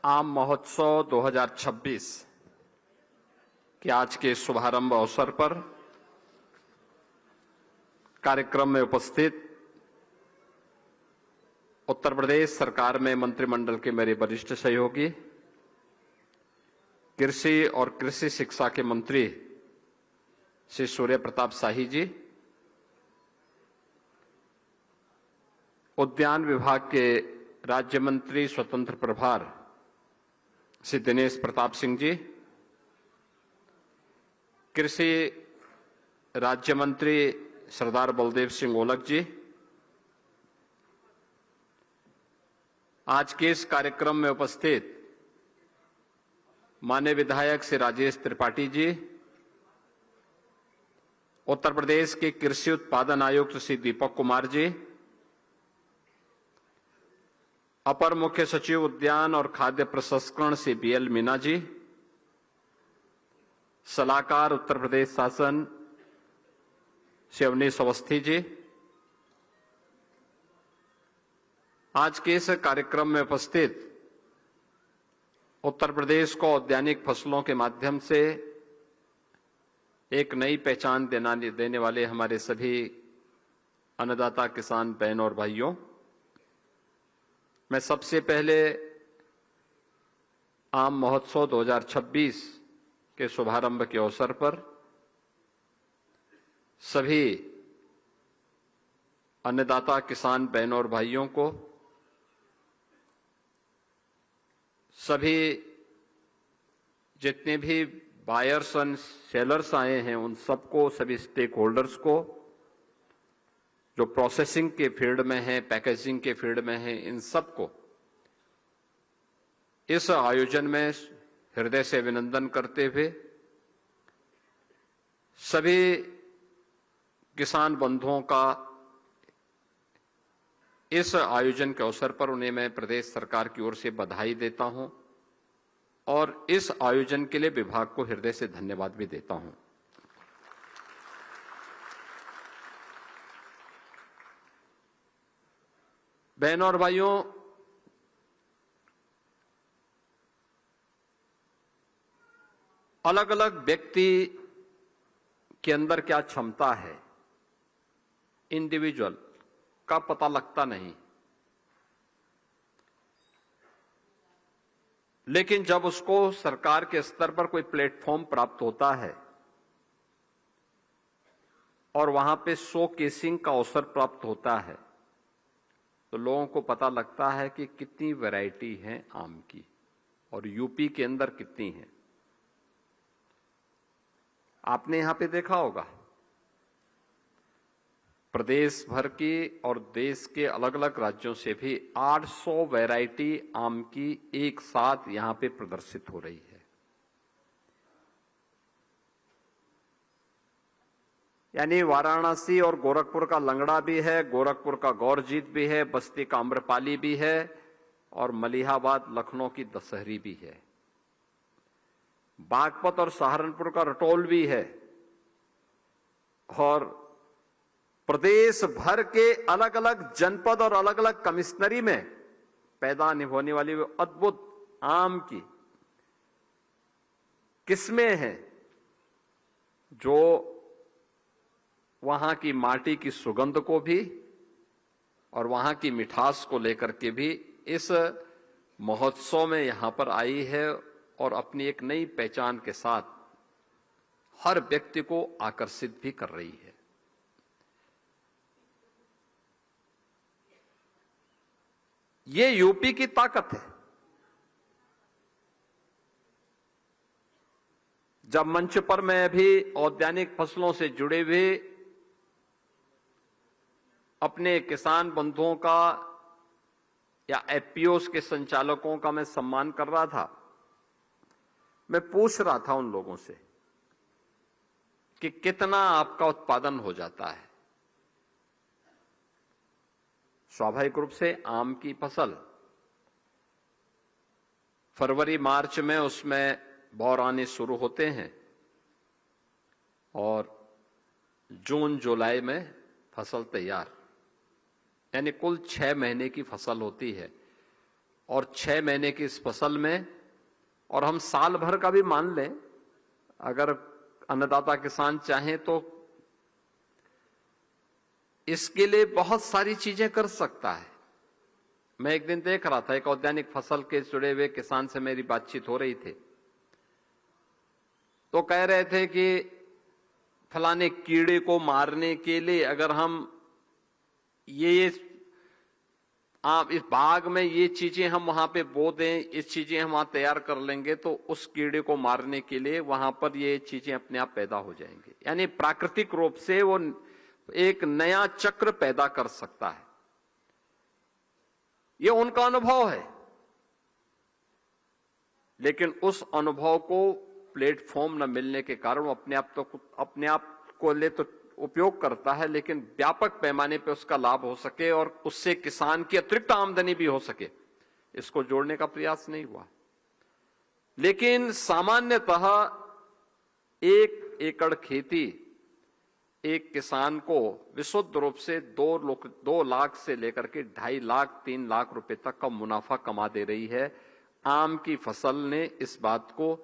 आम महोत्सव 2026 के आज के शुभारंभ अवसर पर कार्यक्रम में उपस्थित उत्तर प्रदेश सरकार में मंत्रिमंडल के मेरे वरिष्ठ सहयोगी, कृषि और कृषि शिक्षा के मंत्री श्री सूर्य प्रताप शाही जी, उद्यान विभाग के राज्य मंत्री स्वतंत्र प्रभार श्री दिनेश प्रताप सिंह जी, कृषि राज्य मंत्री सरदार बलदेव सिंह ओलख जी, आज के इस कार्यक्रम में उपस्थित माननीय विधायक श्री राजेश त्रिपाठी जी, उत्तर प्रदेश के कृषि उत्पादन आयुक्त श्री दीपक कुमार जी, अपर मुख्य सचिव उद्यान और खाद्य प्रसंस्करण श्री बीएल मीना जी, सलाहकार उत्तर प्रदेश शासन श्री अवनीश अवस्थी जी, आज के इस कार्यक्रम में उपस्थित उत्तर प्रदेश को औद्यानिक फसलों के माध्यम से एक नई पहचान देने वाले हमारे सभी अन्नदाता किसान बहन और भाइयों, मैं सबसे पहले आम महोत्सव 2026 के शुभारंभ के अवसर पर सभी अन्नदाता किसान बहन और भाइयों को, सभी जितने भी बायर्स एंड सेलर्स आए हैं उन सबको, सभी स्टेक होल्डर्स को, जो प्रोसेसिंग के फील्ड में हैं, पैकेजिंग के फील्ड में हैं, इन सबको इस आयोजन में हृदय से अभिनंदन करते हुए सभी किसान बंधुओं का इस आयोजन के अवसर पर उन्हें मैं प्रदेश सरकार की ओर से बधाई देता हूं और इस आयोजन के लिए विभाग को हृदय से धन्यवाद भी देता हूं। बहनों और भाइयों, अलग अलग व्यक्ति के अंदर क्या क्षमता है, इंडिविजुअल का पता लगता नहीं, लेकिन जब उसको सरकार के स्तर पर कोई प्लेटफॉर्म प्राप्त होता है और वहां पे शो केसिंग का अवसर प्राप्त होता है तो लोगों को पता लगता है कि कितनी वैरायटी है आम की और यूपी के अंदर कितनी है। आपने यहां पे देखा होगा प्रदेश भर की और देश के अलग अलग राज्यों से भी 800 वैरायटी आम की एक साथ यहां पे प्रदर्शित हो रही है। यानी वाराणसी और गोरखपुर का लंगड़ा भी है, गोरखपुर का गौरजीत भी है, बस्ती का आम्रपाली भी है और मलिहाबाद लखनऊ की दशहरी भी है, बागपत और सहारनपुर का रटोल भी है और प्रदेश भर के अलग अलग जनपद और अलग अलग कमिश्नरी में पैदा होने वाली वो अद्भुत आम की किस्में हैं जो वहां की माटी की सुगंध को भी और वहां की मिठास को लेकर के भी इस महोत्सव में यहां पर आई है और अपनी एक नई पहचान के साथ हर व्यक्ति को आकर्षित भी कर रही है। ये यूपी की ताकत है। जब मंच पर मैं भी औद्यानिक फसलों से जुड़े हुए अपने किसान बंधुओं का या एफपीओस के संचालकों का मैं सम्मान कर रहा था, मैं पूछ रहा था उन लोगों से कि कितना आपका उत्पादन हो जाता है। स्वाभाविक रूप से आम की फसल फरवरी मार्च में उसमें बौर आने शुरू होते हैं और जून जुलाई में फसल तैयार, यानी कुल 6 महीने की फसल होती है। और 6 महीने की इस फसल में, और हम साल भर का भी मान लें, अगर अन्नदाता किसान चाहें तो इसके लिए बहुत सारी चीजें कर सकता है। मैं एक दिन देख रहा था, एक औद्यानिक फसल के जुड़े हुए किसान से मेरी बातचीत हो रही थी, तो कह रहे थे कि फलाने कीड़े को मारने के लिए अगर हम ये आप इस बाग में ये चीजें हम वहां पे बो दें, इस चीजें हम वहां तैयार कर लेंगे तो उस कीड़े को मारने के लिए वहां पर ये चीजें अपने आप पैदा हो जाएंगी। यानी प्राकृतिक रूप से वो एक नया चक्र पैदा कर सकता है। ये उनका अनुभव है, लेकिन उस अनुभव को प्लेटफॉर्म न मिलने के कारण वो अपने आप को ले तो उपयोग करता है, लेकिन व्यापक पैमाने पर उसका लाभ हो सके और उससे किसान की अतिरिक्त आमदनी भी हो सके, इसको जोड़ने का प्रयास नहीं हुआ। लेकिन सामान्यतः 1 एकड़ खेती एक किसान को विशुद्ध रूप से 2 लाख से लेकर के 2.5 लाख 3 लाख रुपए तक का मुनाफा कमा दे रही है। आम की फसल ने इस बात को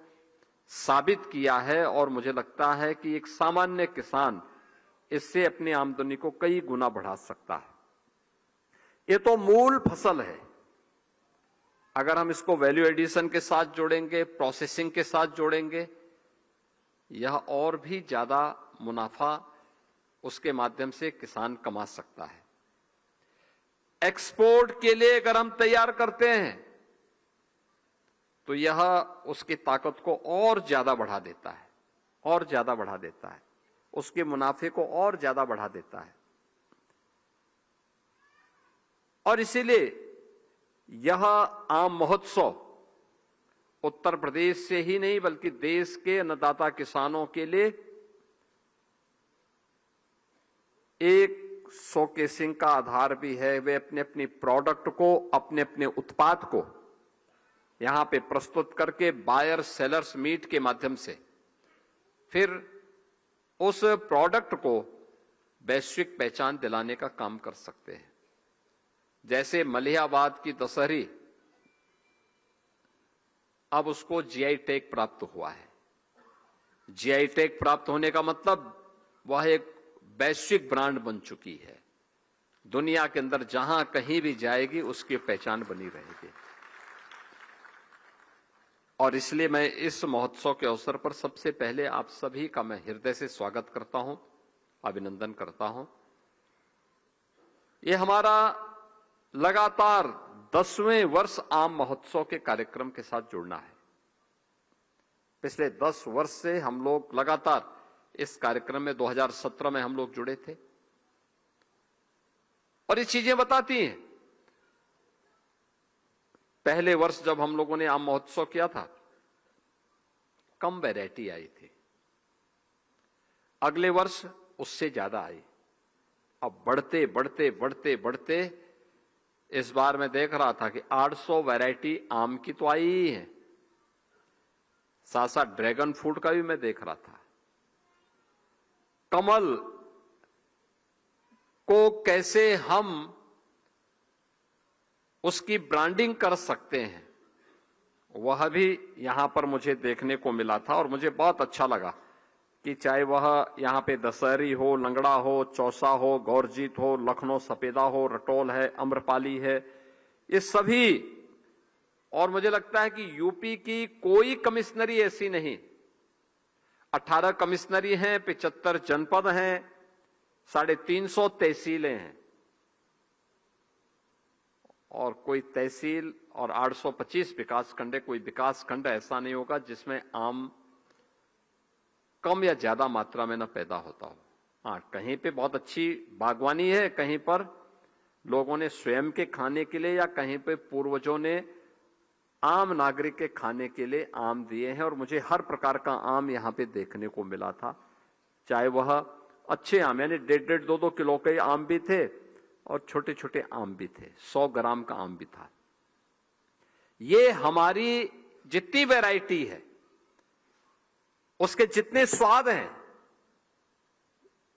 साबित किया है और मुझे लगता है कि एक सामान्य किसान इससे अपनी आमदनी को कई गुना बढ़ा सकता है। ये तो मूल फसल है। अगर हम इसको वैल्यू एडिशन के साथ जोड़ेंगे, प्रोसेसिंग के साथ जोड़ेंगे, यह और भी ज्यादा मुनाफा उसके माध्यम से किसान कमा सकता है। एक्सपोर्ट के लिए अगर हम तैयार करते हैं तो यह उसकी ताकत को और ज्यादा बढ़ा देता है, और ज्यादा बढ़ा देता है, उसके मुनाफे को और ज्यादा बढ़ा देता है। और इसीलिए यह आम महोत्सव उत्तर प्रदेश से ही नहीं बल्कि देश के अन्नदाता किसानों के लिए एक शोकेसिंग का आधार भी है। वे अपने अपने प्रोडक्ट को, अपने अपने उत्पाद को यहां पे प्रस्तुत करके बायर सेलर्स मीट के माध्यम से फिर उस प्रोडक्ट को वैश्विक पहचान दिलाने का काम कर सकते हैं। जैसे मलिहाबाद की दशहरी, अब उसको जीआई टैग प्राप्त हुआ है। जीआई टैग प्राप्त होने का मतलब वह एक वैश्विक ब्रांड बन चुकी है। दुनिया के अंदर जहां कहीं भी जाएगी उसकी पहचान बनी रहेगी। और इसलिए मैं इस महोत्सव के अवसर पर सबसे पहले आप सभी का मैं हृदय से स्वागत करता हूं, अभिनंदन करता हूं। ये हमारा लगातार 10वें वर्ष आम महोत्सव के कार्यक्रम के साथ जुड़ना है। पिछले 10 वर्ष से हम लोग लगातार इस कार्यक्रम में 2017 में हम लोग जुड़े थे। और ये चीजें बताती हैं, पहले वर्ष जब हम लोगों ने आम महोत्सव किया था कम वैरायटी आई थी, अगले वर्ष उससे ज्यादा आई। अब बढ़ते बढ़ते बढ़ते बढ़ते इस बार मैं देख रहा था कि 800 वैरायटी आम की तो आई ही है, साथ साथ ड्रैगन फ्रूट का भी मैं देख रहा था। कमल को कैसे हम उसकी ब्रांडिंग कर सकते हैं वह भी यहां पर मुझे देखने को मिला था। और मुझे बहुत अच्छा लगा कि चाहे वह यहां पे दशहरी हो, लंगड़ा हो, चौसा हो, गौरजीत हो, लखनऊ सफेदा हो, रटोल है, अम्रपाली है, ये सभी। और मुझे लगता है कि यूपी की कोई कमिश्नरी ऐसी नहीं, 18 कमिश्नरी हैं, 75 जनपद हैं, 350 तहसीलें हैं, और कोई तहसील और 825 विकास खंड है। कोई विकास खंड ऐसा नहीं होगा जिसमें आम कम या ज्यादा मात्रा में न पैदा होता हो। हाँ, कहीं पे बहुत अच्छी बागवानी है, कहीं पर लोगों ने स्वयं के खाने के लिए या कहीं पे पूर्वजों ने आम नागरिक के खाने के लिए आम दिए हैं। और मुझे हर प्रकार का आम यहां पे देखने को मिला था, चाहे वह अच्छे आम यानी 1.5 2 किलो के आम भी थे और छोटे छोटे आम भी थे, 100 ग्राम का आम भी था। ये हमारी जितनी वैरायटी है उसके जितने स्वाद हैं,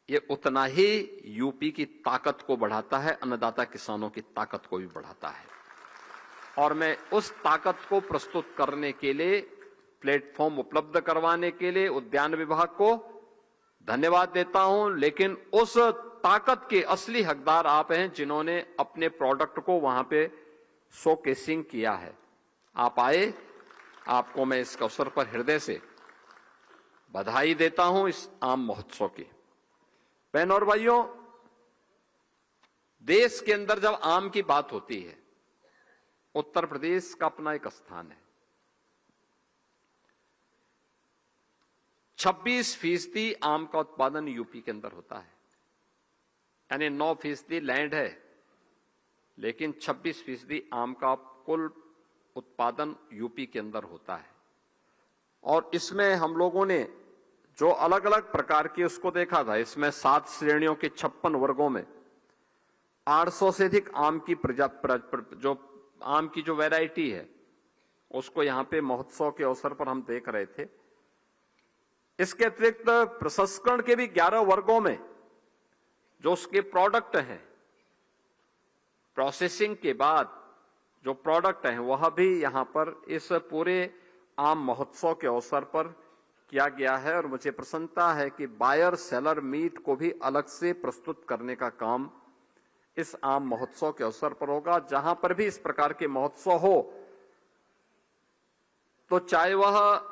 ये उतना ही यूपी की ताकत को बढ़ाता है, अन्नदाता किसानों की ताकत को भी बढ़ाता है। और मैं उस ताकत को प्रस्तुत करने के लिए, प्लेटफॉर्म उपलब्ध करवाने के लिए उद्यान विभाग को धन्यवाद देता हूं। लेकिन उस ताकत के असली हकदार आप हैं, जिन्होंने अपने प्रोडक्ट को वहां पे शोकेसिंग किया है। आप आए, आपको मैं इस अवसर पर हृदय से बधाई देता हूं इस आम महोत्सव की। बहनों और भाइयों, देश के अंदर जब आम की बात होती है, उत्तर प्रदेश का अपना एक स्थान है। 26% आम का उत्पादन यूपी के अंदर होता है, यानी 9% लैंड है, लेकिन 26% आम का कुल उत्पादन यूपी के अंदर होता है। और इसमें हम लोगों ने जो अलग अलग प्रकार की उसको देखा था, इसमें 7 श्रेणियों के 56 वर्गों में 800 से अधिक आम की जो आम की जो वैरायटी है, उसको यहां पे महोत्सव के अवसर पर हम देख रहे थे। इसके अतिरिक्त प्रसंस्करण के भी 11 वर्गों में जो उसके प्रोडक्ट हैं, प्रोसेसिंग के बाद जो प्रोडक्ट हैं, वह भी यहां पर इस पूरे आम महोत्सव के अवसर पर किया गया है। और मुझे प्रसन्नता है कि बायर सेलर मीट को भी अलग से प्रस्तुत करने का काम इस आम महोत्सव के अवसर पर होगा। जहां पर भी इस प्रकार के महोत्सव हो, तो चाहे वह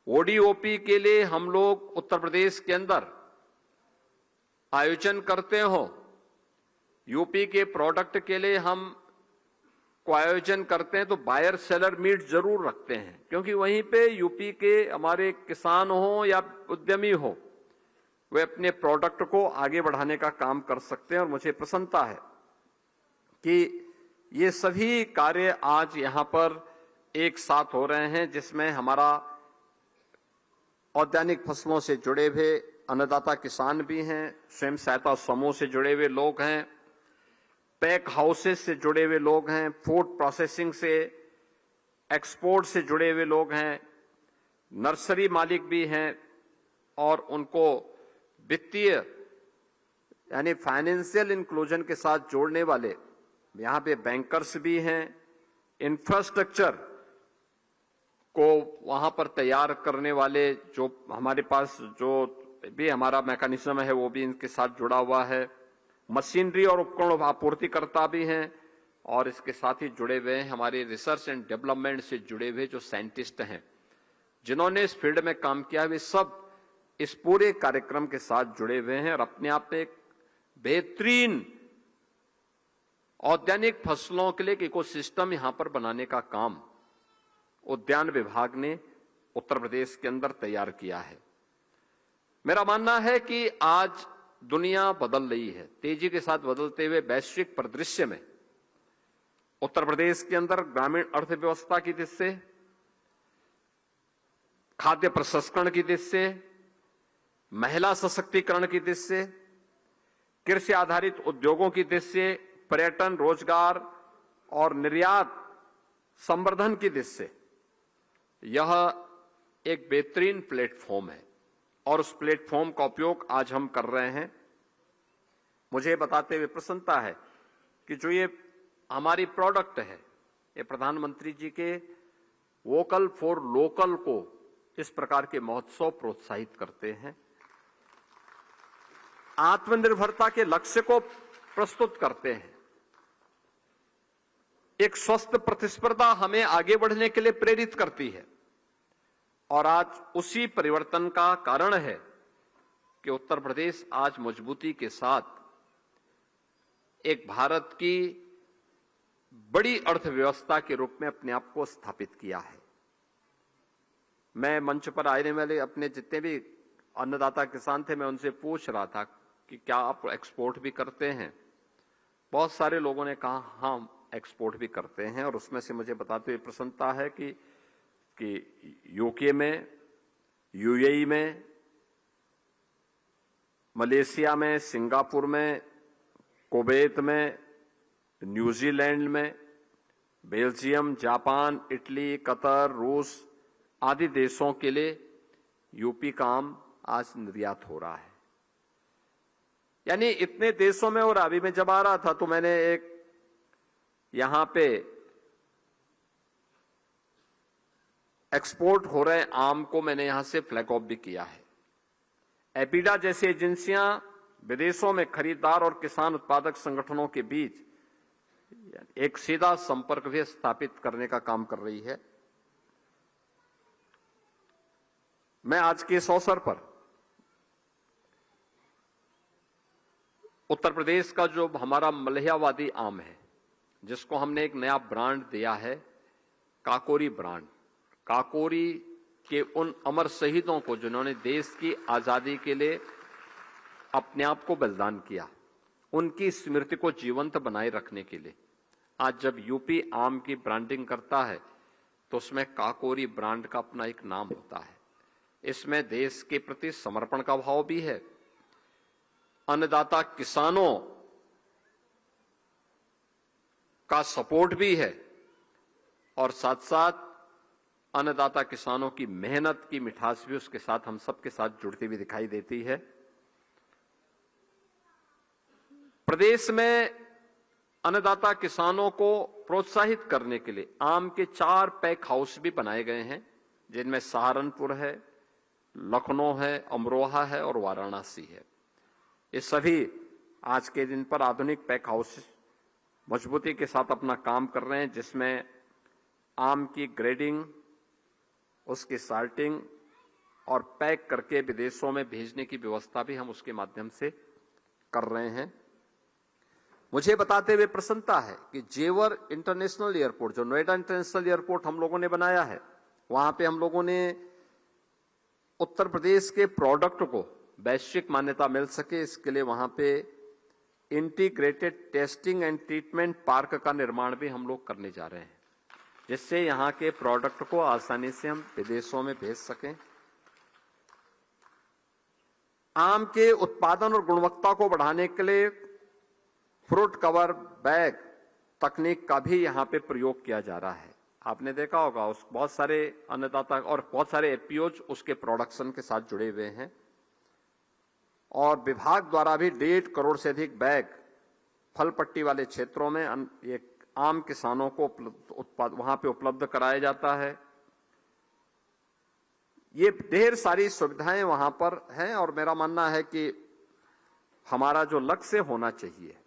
ओडीओपी के लिए हम लोग उत्तर प्रदेश के अंदर आयोजन करते हो, यूपी के प्रोडक्ट के लिए हम को आयोजन करते हैं, तो बायर सेलर मीट जरूर रखते हैं, क्योंकि वहीं पे यूपी के हमारे किसान हो या उद्यमी हो, वे अपने प्रोडक्ट को आगे बढ़ाने का काम कर सकते हैं। और मुझे प्रसन्नता है कि ये सभी कार्य आज यहां पर एक साथ हो रहे हैं, जिसमें हमारा औद्यानिक फसलों से जुड़े हुए अन्नदाता किसान भी हैं, स्वयं सहायता समूह से जुड़े हुए लोग हैं, पैक हाउसेस से जुड़े हुए लोग हैं, फूड प्रोसेसिंग से, एक्सपोर्ट से जुड़े हुए लोग हैं, नर्सरी मालिक भी हैं, और उनको वित्तीय यानी फाइनेंशियल इंक्लूजन के साथ जोड़ने वाले यहां पे बैंकर्स भी हैं, इंफ्रास्ट्रक्चर को वहां पर तैयार करने वाले जो हमारे पास जो भी हमारा मैकेनिज्म है, वो भी इनके साथ जुड़ा हुआ है, मशीनरी और उपकरण आपूर्तिकर्ता भी हैं, और इसके साथ ही जुड़े हुए हैं हमारे रिसर्च एंड डेवलपमेंट से जुड़े हुए जो साइंटिस्ट हैं, जिन्होंने इस फील्ड में काम किया, वे सब इस पूरे कार्यक्रम के साथ जुड़े हुए हैं। और अपने आप में एक बेहतरीन औद्यानिक फसलों के लिए एक इकोसिस्टम यहां पर बनाने का काम उद्यान विभाग ने उत्तर प्रदेश के अंदर तैयार किया है। मेरा मानना है कि आज दुनिया बदल रही है, तेजी के साथ बदलते हुए वैश्विक परिदृश्य में उत्तर प्रदेश के अंदर ग्रामीण अर्थव्यवस्था की दृष्टि से, खाद्य प्रसंस्करण की दृष्टि से, महिला सशक्तिकरण की दृष्टि से, कृषि आधारित उद्योगों की दृष्टि से, पर्यटन, रोजगार और निर्यात संवर्धन की दृष्टि से यह एक बेहतरीन प्लेटफॉर्म है, और उस प्लेटफॉर्म का उपयोग आज हम कर रहे हैं। मुझे बताते हुए प्रसन्नता है कि जो ये हमारी प्रोडक्ट है, ये प्रधानमंत्री जी के वोकल फॉर लोकल को इस प्रकार के महोत्सव प्रोत्साहित करते हैं, आत्मनिर्भरता के लक्ष्य को प्रस्तुत करते हैं, एक स्वस्थ प्रतिस्पर्धा हमें आगे बढ़ने के लिए प्रेरित करती है। और आज उसी परिवर्तन का कारण है कि उत्तर प्रदेश आज मजबूती के साथ एक भारत की बड़ी अर्थव्यवस्था के रूप में अपने आप को स्थापित किया है। मैं मंच पर आने वाले अपने जितने भी अन्नदाता किसान थे, मैं उनसे पूछ रहा था कि क्या आप एक्सपोर्ट भी करते हैं। बहुत सारे लोगों ने कहा हाँ, एक्सपोर्ट भी करते हैं। और उसमें से मुझे बताते हुए प्रसन्नता है कि यूके में, यूएई में, मलेशिया में, सिंगापुर में, कुवैत में, न्यूजीलैंड में, बेल्जियम, जापान, इटली, कतर, रूस आदि देशों के लिए यूपी का आम आज निर्यात हो रहा है। यानी इतने देशों में। और अभी मैं जब आ रहा था तो मैंने एक यहां पे एक्सपोर्ट हो रहे आम को मैंने यहां से फ्लैग ऑफ भी किया है। एपीडा जैसी एजेंसियां विदेशों में खरीदार और किसान उत्पादक संगठनों के बीच एक सीधा संपर्क भी स्थापित करने का काम कर रही है। मैं आज के इस अवसर पर उत्तर प्रदेश का जो हमारा मलहियावादी आम है, जिसको हमने एक नया ब्रांड दिया है, काकोरी ब्रांड, काकोरी के उन अमर शहीदों को जिन्होंने देश की आजादी के लिए अपने आप को बलिदान किया, उनकी स्मृति को जीवंत बनाए रखने के लिए आज जब यूपी आम की ब्रांडिंग करता है तो उसमें काकोरी ब्रांड का अपना एक नाम होता है। इसमें देश के प्रति समर्पण का भाव भी है, अन्नदाता किसानों का सपोर्ट भी है और साथ साथ अन्नदाता किसानों की मेहनत की मिठास भी उसके साथ हम सबके साथ जुड़ती हुई दिखाई देती है। प्रदेश में अन्नदाता किसानों को प्रोत्साहित करने के लिए आम के 4 पैक हाउस भी बनाए गए हैं, जिनमें सहारनपुर है, लखनऊ है, अमरोहा है और वाराणसी है। ये सभी आज के दिन पर आधुनिक पैक हाउस मजबूती के साथ अपना काम कर रहे हैं, जिसमें आम की ग्रेडिंग, उसकी साल्टिंग और पैक करके विदेशों में भेजने की व्यवस्था भी हम उसके माध्यम से कर रहे हैं। मुझे बताते हुए प्रसन्नता है कि जेवर इंटरनेशनल एयरपोर्ट, जो नोएडा इंटरनेशनल एयरपोर्ट हम लोगों ने बनाया है, वहां पे हम लोगों ने उत्तर प्रदेश के प्रोडक्ट को वैश्विक मान्यता मिल सके, इसके लिए वहां पे integrated testing and treatment park का निर्माण भी हम लोग करने जा रहे हैं, जिससे यहां के प्रोडक्ट को आसानी से हम विदेशों में भेज सकें। आम के उत्पादन और गुणवत्ता को बढ़ाने के लिए फ्रूट कवर बैग तकनीक का भी यहां पे प्रयोग किया जा रहा है। आपने देखा होगा उस बहुत सारे अन्नदाता और बहुत सारे एपीओज उसके प्रोडक्शन के साथ जुड़े हुए हैं और विभाग द्वारा भी 1.5 करोड़ से अधिक बैग फल पट्टी वाले क्षेत्रों में ये आम किसानों को वहां पे उपलब्ध कराया जाता है। ये ढेर सारी सुविधाएं वहां पर हैं और मेरा मानना है कि हमारा जो लक्ष्य होना चाहिए,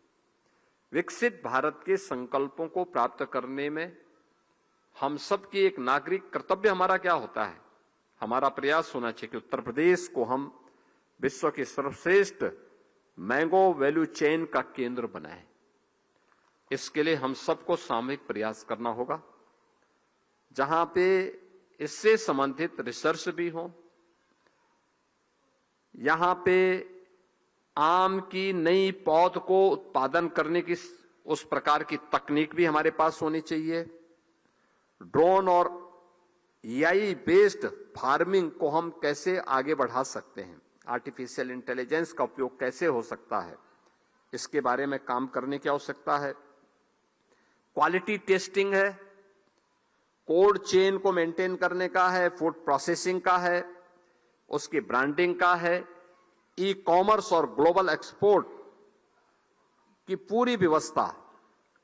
विकसित भारत के संकल्पों को प्राप्त करने में हम सब की एक नागरिक कर्तव्य हमारा क्या होता है, हमारा प्रयास होना चाहिए कि उत्तर प्रदेश को हम विश्व की सर्वश्रेष्ठ मैंगो वैल्यू चेन का केंद्र बनाएं। इसके लिए हम सबको सामूहिक प्रयास करना होगा, जहां पे इससे संबंधित रिसर्च भी हो, यहां पे आम की नई पौध को उत्पादन करने की उस प्रकार की तकनीक भी हमारे पास होनी चाहिए। ड्रोन और एआई बेस्ड फार्मिंग को हम कैसे आगे बढ़ा सकते हैं, आर्टिफिशियल इंटेलिजेंस का उपयोग कैसे हो सकता है, इसके बारे में काम करने की आवश्यकता है। क्वालिटी टेस्टिंग है, कोल्ड चेन को मेंटेन करने का है, फूड प्रोसेसिंग का है, उसकी ब्रांडिंग का है, ई कॉमर्स और ग्लोबल एक्सपोर्ट की पूरी व्यवस्था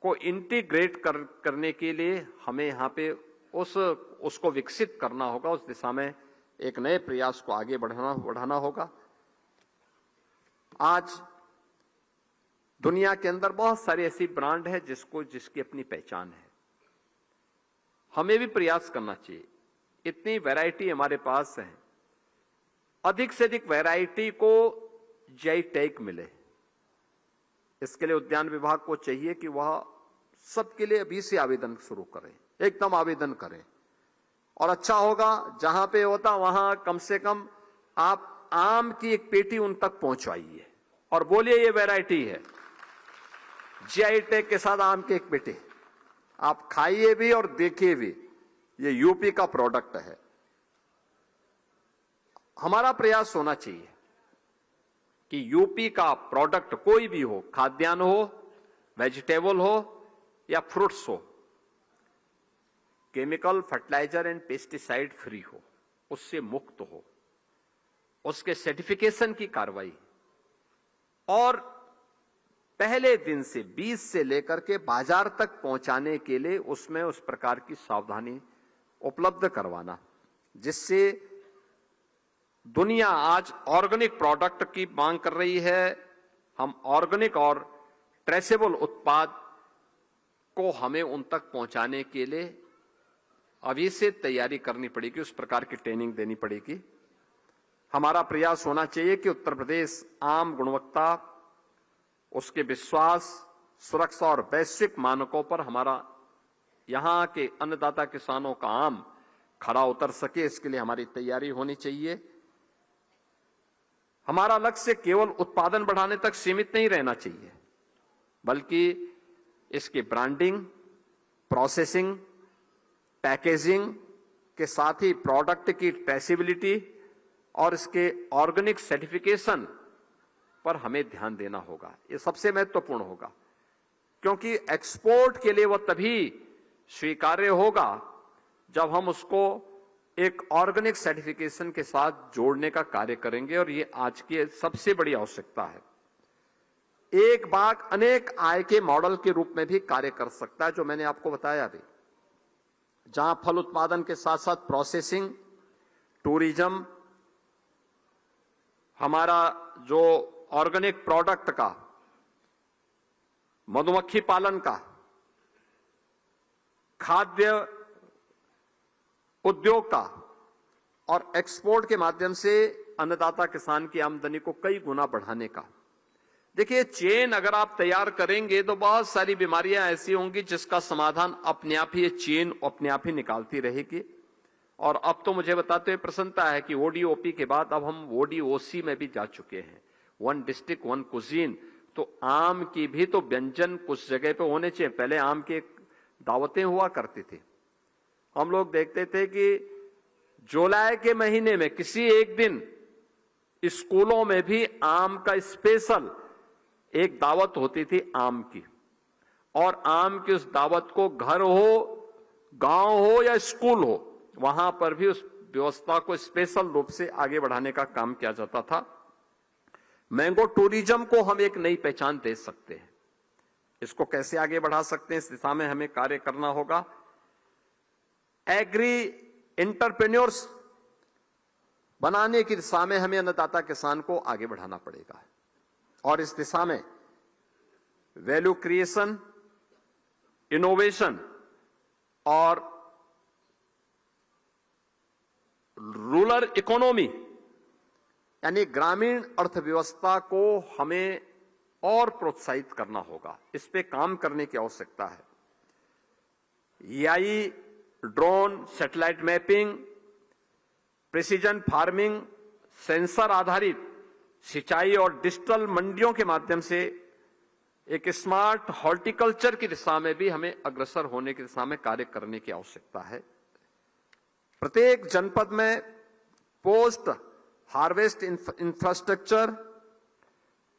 को इंटीग्रेट करने के लिए हमें यहां पे उसको विकसित करना होगा। उस दिशा में एक नए प्रयास को आगे बढ़ाना होगा। आज दुनिया के अंदर बहुत सारी ऐसी ब्रांड है जिसकी अपनी पहचान है, हमें भी प्रयास करना चाहिए। इतनी वैरायटी हमारे पास है, अधिक से अधिक वैरायटी को जीआई टैग मिले। इसके लिए उद्यान विभाग को चाहिए कि वह सबके लिए अभी से आवेदन शुरू करें, एकदम आवेदन करें। और अच्छा होगा जहां पे होता वहां कम से कम आप आम की एक पेटी उन तक पहुंचाइए और बोलिए ये वैरायटी है, जीआई टैग के साथ आम की एक पेटी, आप खाइए भी और देखिए भी, ये यूपी का प्रोडक्ट है। हमारा प्रयास होना चाहिए कि यूपी का प्रोडक्ट कोई भी हो, खाद्यान्न हो, वेजिटेबल हो या फ्रूट्स हो, chemical, fertiliser and pesticide free हो, उससे मुक्त हो, उसके सर्टिफिकेशन की कार्रवाई और पहले दिन से बीज से लेकर के बाजार तक पहुंचाने के लिए उसमें उस प्रकार की सावधानी उपलब्ध करवाना जिससे दुनिया आज ऑर्गेनिक प्रोडक्ट की मांग कर रही है। हम ऑर्गेनिक और ट्रेसेबल उत्पाद को हमें उन तक पहुंचाने के लिए अभी से तैयारी करनी पड़ेगी, उस प्रकार की ट्रेनिंग देनी पड़ेगी। हमारा प्रयास होना चाहिए कि उत्तर प्रदेश आम गुणवत्ता, उसके विश्वास, सुरक्षा और वैश्विक मानकों पर हमारा यहां के अन्नदाता किसानों का आम खरा उतर सके, इसके लिए हमारी तैयारी होनी चाहिए। हमारा लक्ष्य केवल उत्पादन बढ़ाने तक सीमित नहीं रहना चाहिए, बल्कि इसकी ब्रांडिंग, प्रोसेसिंग, पैकेजिंग के साथ ही प्रोडक्ट की ट्रेसेबिलिटी और इसके ऑर्गेनिक सर्टिफिकेशन पर हमें ध्यान देना होगा। ये सबसे महत्वपूर्ण होगा, क्योंकि एक्सपोर्ट के लिए वह तभी स्वीकार्य होगा जब हम उसको एक ऑर्गेनिक सर्टिफिकेशन के साथ जोड़ने का कार्य करेंगे, और ये आज की सबसे बड़ी आवश्यकता है। एक बाग अनेक आय के मॉडल के रूप में भी कार्य कर सकता है, जो मैंने आपको बताया अभी, जहां फल उत्पादन के साथ साथ प्रोसेसिंग, टूरिज्म, हमारा जो ऑर्गेनिक प्रोडक्ट का, मधुमक्खी पालन का, खाद्य उद्योग का और एक्सपोर्ट के माध्यम से अन्नदाता किसान की आमदनी को कई गुना बढ़ाने का। देखिए, चेन अगर आप तैयार करेंगे तो बहुत सारी बीमारियां ऐसी होंगी जिसका समाधान अपने आप ही ये चेन अपने आप ही निकालती रहेगी। और अब तो मुझे बताते हुए प्रसन्नता है कि ओडीओपी के बाद अब हम ओडीओसी में भी जा चुके हैं, वन डिस्ट्रिक्ट वन कुजीन। तो आम की भी तो व्यंजन कुछ जगह पे होने चाहिए। पहले आम की दावतें हुआ करती थी, हम लोग देखते थे कि जुलाई के महीने में किसी एक दिन स्कूलों में भी आम का स्पेशल एक दावत होती थी आम की, और आम की उस दावत को घर हो, गांव हो या स्कूल हो, वहां पर भी उस व्यवस्था को स्पेशल रूप से आगे बढ़ाने का काम किया जाता था। मैंगो टूरिज्म को हम एक नई पहचान दे सकते हैं। इसको कैसे आगे बढ़ा सकते हैं, इस दिशा में हमें कार्य करना होगा। एग्री एंटरप्रेन्योर्स बनाने की दिशा में हमें अन्नदाता किसान को आगे बढ़ाना पड़ेगा, और इस दिशा में वैल्यू क्रिएशन, इनोवेशन और रूरल इकोनॉमी यानी ग्रामीण अर्थव्यवस्था को हमें और प्रोत्साहित करना होगा। इस पे काम करने की आवश्यकता है। AI, drone, satellite mapping, precision farming, sensor आधारित सिंचाई और डिजिटल मंडियों के माध्यम से एक स्मार्ट हॉर्टिकल्चर की दिशा में भी हमें अग्रसर होने की दिशा में कार्य करने की आवश्यकता है। प्रत्येक जनपद में post harvest infrastructure,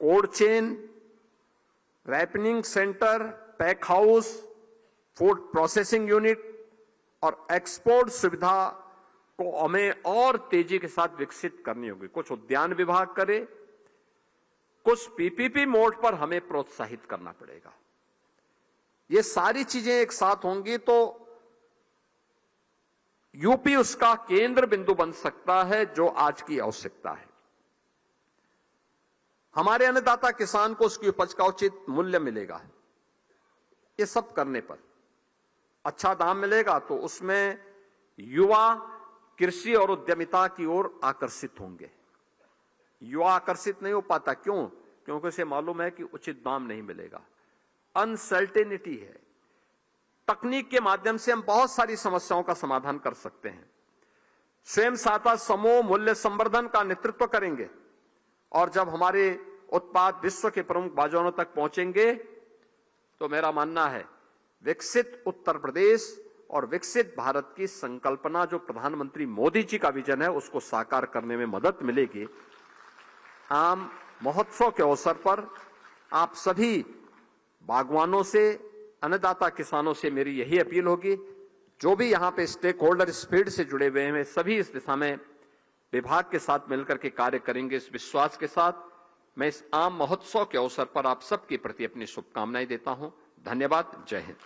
cold chain, ripening centre, pack house, food processing unit और एक्सपोर्ट सुविधा को हमें और तेजी के साथ विकसित करनी होगी। कुछ उद्यान विभाग करे, कुछ पीपीपी मोड पर हमें प्रोत्साहित करना पड़ेगा। ये सारी चीजें एक साथ होंगी तो यूपी उसका केंद्र बिंदु बन सकता है, जो आज की आवश्यकता है। हमारे अन्नदाता किसान को उसकी उपज का उचित मूल्य मिलेगा। ये सब करने पर अच्छा दाम मिलेगा तो उसमें युवा कृषि और उद्यमिता की ओर आकर्षित होंगे। युवा आकर्षित नहीं हो पाता, क्यों? क्योंकि उसे मालूम है कि उचित दाम नहीं मिलेगा। अनसर्टेनिटी है। तकनीक के माध्यम से हम बहुत सारी समस्याओं का समाधान कर सकते हैं। स्वयं सहायता समूह मूल्य संवर्धन का नेतृत्व करेंगे, और जब हमारे उत्पाद विश्व के प्रमुख बाजारों तक पहुंचेंगे तो मेरा मानना है विकसित उत्तर प्रदेश और विकसित भारत की संकल्पना जो प्रधानमंत्री मोदी जी का विजन है, उसको साकार करने में मदद मिलेगी। आम महोत्सव के अवसर पर आप सभी बागवानों से, अन्नदाता किसानों से मेरी यही अपील होगी, जो भी यहां पे स्टेक होल्डर इस फील्ड से जुड़े हुए हैं, सभी इस दिशा में विभाग के साथ मिलकर के कार्य करेंगे। इस विश्वास के साथ मैं इस आम महोत्सव के अवसर पर आप सबके प्रति अपनी शुभकामनाएं देता हूं। धन्यवाद। जय हिंद।